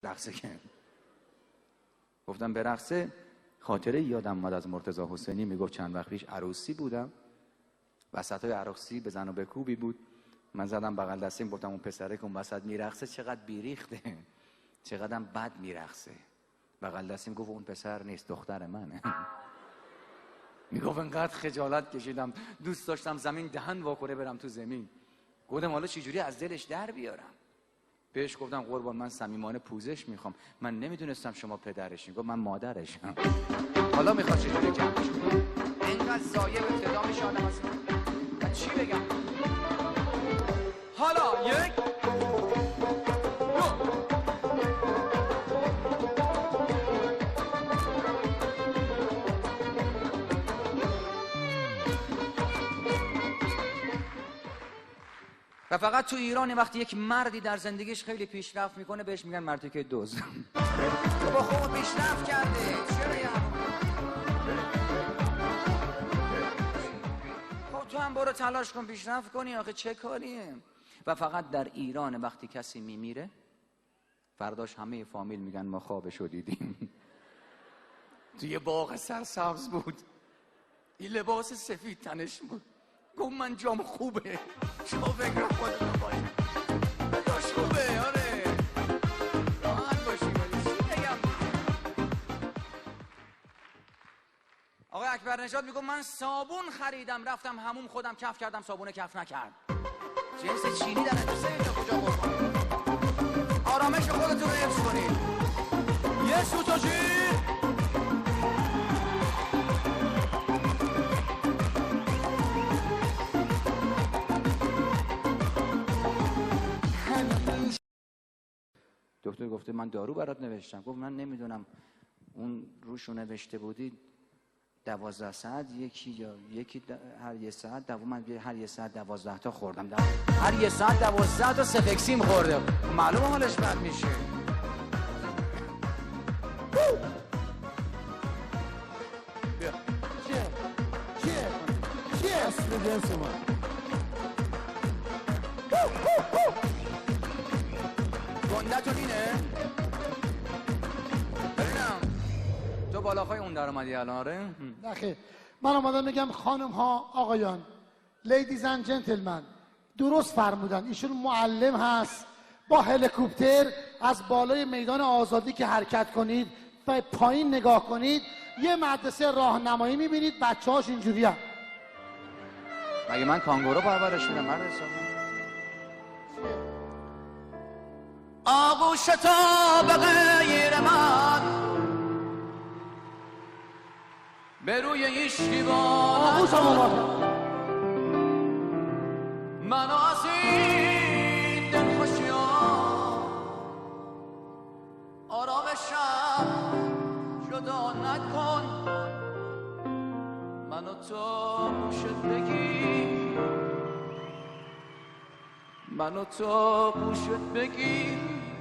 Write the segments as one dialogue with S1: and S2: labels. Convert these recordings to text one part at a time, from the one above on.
S1: رقصه کرد. گفتم به رقصه. خاطره یادم اومد از مرتضی حسینی، میگفت چند وقت پیش عروسی بودم، وسطای عروسی به زن و به کوبی بود، من زدم بغل دستیم، گفتم اون پسره که اون وسط میرقصه چقدر بیریخته، چقدر بد میرقصه. بغل دستیم گفت اون پسر نیست، دختر منه. میگفت انقدر خجالت کشیدم، دوست داشتم زمین دهن واکنه برم تو زمین. گفتم حالا چجوری از دلش در بیارم؟ بهش گفتم قربان من صمیمانه پوزش میخوام، من نمیدونستم شما پدرشین. گفت من مادرشم. حالا میخواد چجوری جمعش کنم؟ اینقدر زایه ابتدا میشه آدم از چی بگم؟ حالا یک و فقط تو ایران وقتی یک مردی در زندگیش خیلی پیشرفت میکنه بهش میگن مردی که دزد. با خوب پیشرفت کرده چرا خب تو هم برو تلاش کن پیشرفت کنی، آخه چه کاریه؟ و فقط در ایران وقتی کسی میمیره فرداش همه فامیل میگن ما خوابشو دیدیم. توی باغ سرسبز بود، این لباس سفید تنش بود، گفت من جام خوبه، شما فکر خودت باید داشت خوبه. آره راحت باشی. ولی چی بگم؟ آقای اکبر نژاد میگم من صابون خریدم رفتم هموم خودم کف کردم صابون کف نکرد. جنس چینی در انتسه اینجا کجا قربان؟ آرامش خودتون رو حفظ کنید. یه سوتوجی دکتر گفته من دارو برات نوشتم. گفت من نمیدونم اون روشو نوشته بودی 12 ساعت یکی هر یه ساعت من هر یه ساعت 12 تا خوردم، هر یه ساعت 12 تا سفکسیم خورده. معلومه حالش بد میشه. بیا چیه اصل جنس من گندتون اینه؟ ببینم تو بالاخای اون در اومدی الان؟ آره؟
S2: نخیر من آمدم میگم خانم ها آقایان، لیدیز اند جنتلمن، درست فرمودن. ایشون معلم هست. با هلیکوپتر از بالای میدان آزادی که حرکت کنید و پایین نگاه کنید یه مدرسه راهنمایی میبینید، بچه‌هاش اینجوری هم.
S1: مگه من کانگورو پرورش میدم؟ مرد حسابی آغوش تا به غیر من به روی ایشگیبان منو از این دل خوشیان آرامشم جدا نکن، منو تو گوشت بگیر، منو تو گوشت بگیر.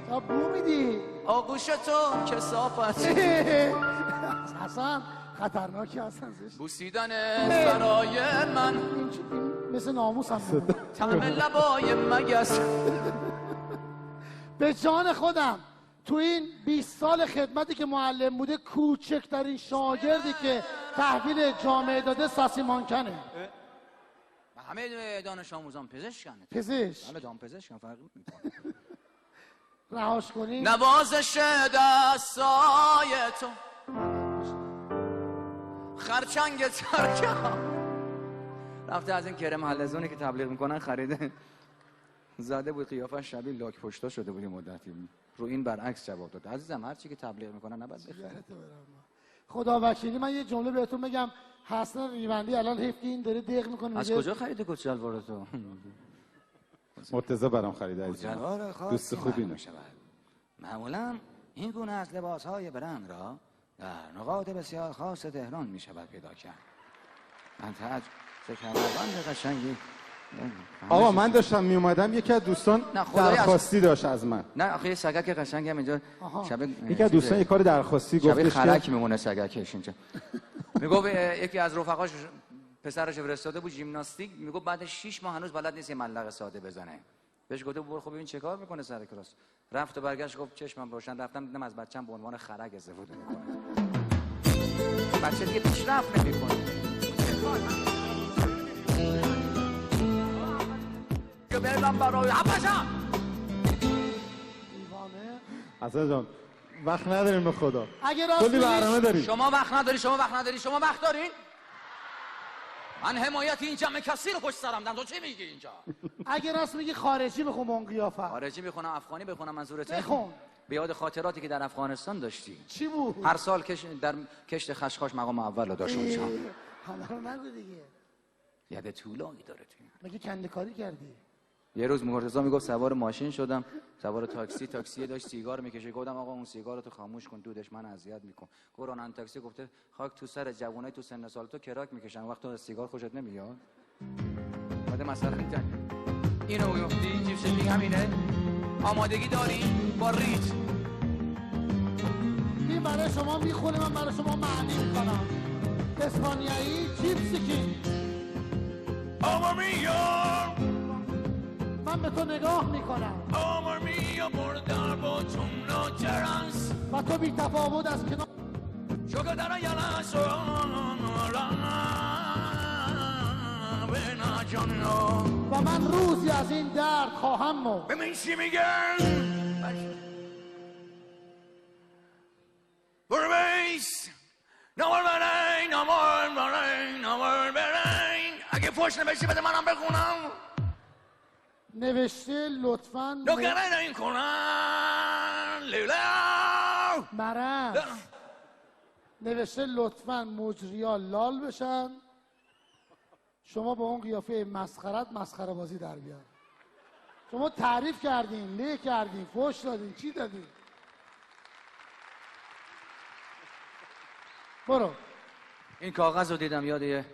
S2: تا بو میدی
S1: آغوش تو کثافت
S2: حسن خطرناکی هستن زشت.
S1: بوسیدن سرای من
S2: مثل ناموس هم
S1: طعم لبای مگس.
S2: به جان خودم تو این 20 سال خدمتی که معلم بوده کوچکترین شاگردی که تحویل جامعه داده ساسی مانکنه.
S1: همه دانش آموزان پزشکن.
S2: پزشک؟
S1: بله دامپزشکن، فرق میکنه.
S2: رهاش کنی؟
S1: نوازش دستای تو خرچنگ ترکم رفته از این کرم حلزونی که تبلیغ میکنن خریده، زده بود قیافش شبیه لاک پشتا شده بود مدتی، رو این برعکس جواب داد. عزیزم هر چی که تبلیغ میکنن نباید بخری.
S2: خدا وکیلی من یه جمله بهتون بگم، حسن ریوندی الان حیف که این داره دق میکنه.
S1: از کجا خریده کت شلوار تو؟
S3: مرتضی برام خریده عزیزم. دوست خوبی نشه.
S1: معمولا این گونه از لباس‌های برند را در نقاط بسیار خاص تهران می شود پیدا کرد. من کمربند قشنگی.
S3: آقا من داشتم می اومدم یکی از دوستان درخواستی داشت از من.
S1: نه آخه یه سگک قشنگی هم اینجا
S3: یکی از دوستان یه کار درخواستی گفتش که
S1: خرک میمونه سگکش اینجا. میگفت یکی از رفقاش پسرش فرستاده بود ژیمناستیک، میگفت بعد 6 ماه هنوز بلد نیست یه ملق ساده بزنه. بهش گفته برو خب ببین چه کار میکنه سر کلاس. رفت و برگشت گفت چشمم روشن، رفتم دیدم از بچه‌م به عنوان خرک استفاده میکنه. بچه دیگه پیشرفت نمیکنه. که برم برای حبشم
S2: دیوانه.
S3: حسن جان وقت نداریم به خدا.
S2: اگه راست
S3: کلی برنامه داریم.
S1: شما وقت نداری، شما وقت نداری، شما وقت دارین؟ من حمایت این جمع کسی رو پشت سرم دارم. تو چی میگی اینجا؟
S2: اگه راست میگی خارجی بخون اون قیافه.
S1: خارجی میخونم، افغانی بخونم، منظورته؟
S2: بخون.
S1: به یاد خاطراتی که در افغانستان داشتی.
S2: چی بود؟
S1: هر سال در کشت خشخاش مقام اول رو داشت اونجا.
S2: همه رو نگو دیگه.
S1: یاد طولانی داره تو این.
S2: مگه کنده‌کاری کردی؟
S1: یه روز مرتضی میگفت سوار ماشین شدم، سوار تاکسی داشت سیگار میکشه. گفتم آقا اون سیگار رو تو خاموش کن، دودش من اذیت میکن. گفت راننده تاکسی گفته خاک تو سر جوونای تو سن سال تو کراک میکشن، وقت تو از سیگار خوشت نمیاد؟ بعد مثلا اینو گفتی جیب شدی همینه. آمادگی داریم با ریت.
S2: این برای شما میخونه، من برای شما معنی میکنم. اسپانیایی جیپسیکی.
S1: آمار میام،
S2: من به تو نگاه میکنم
S1: آمار میام مردار با چون ترنس
S2: و تو بی تفاوت از کنار
S1: شکر در یلس
S2: و من روزی از این درد خواهم مرد.
S1: ببین چی میگن. برو بیس نمار برین، نمار برین، نمار برین. اگه فوش نوشتی بده منم بخونم.
S2: نوشته لطفاً
S1: نکره این کنن لیلا
S2: مرض. نوشته لطفاً مجریا لال بشن. شما با اون قیافه مسخرت مسخره بازی در بیار. شما تعریف کردین، له کردین، فوش دادین، چی دادین؟ برو.
S1: این کاغذ رو دیدم یاد یه